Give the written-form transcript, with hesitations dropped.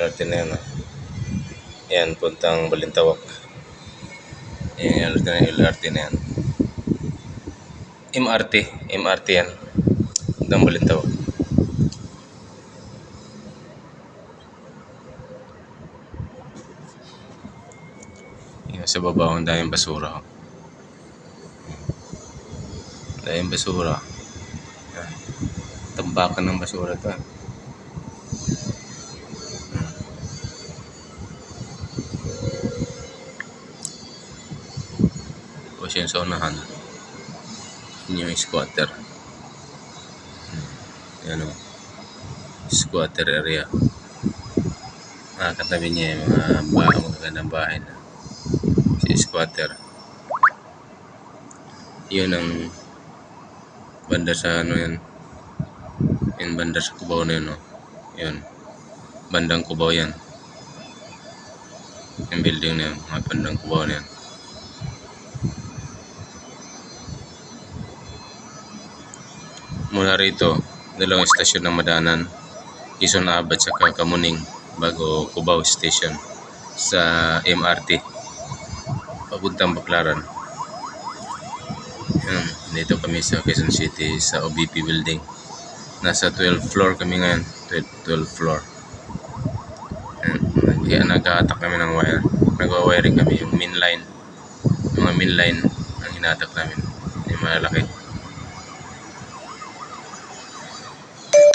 LRT na yan. Yan, puntang Balintawak. Yan, LRT na yan. MRT yan. Puntang Balintawak. Yan, sa baba, ang daming basura. Daming basura. Yan. Tambakan ng basura ito. Tapos yung sa unahan, yun yung squatter. Yan o, squatter area. Katabi niya yung mga magagandang bahay na si squatter. Yun ang banda sa ano yan. Yung banda sa Cubao na yun o. Yun, bandang Cubao yan. Yung building na yun, mga bandang Cubao na yan. Mula rito, dalawang estasyon ng madanan, Quezon Abad sa Kamuning bago Cubao Station sa MRT papuntang Baclaran. Yan, dito kami sa Quezon City sa OBP building. Nasa 12th floor kami ngayon, 12th floor. Yan, nag-attack kami ng wire. Nag-wiring kami yung main line. Mga main line ang hinatak namin, yung malalaki.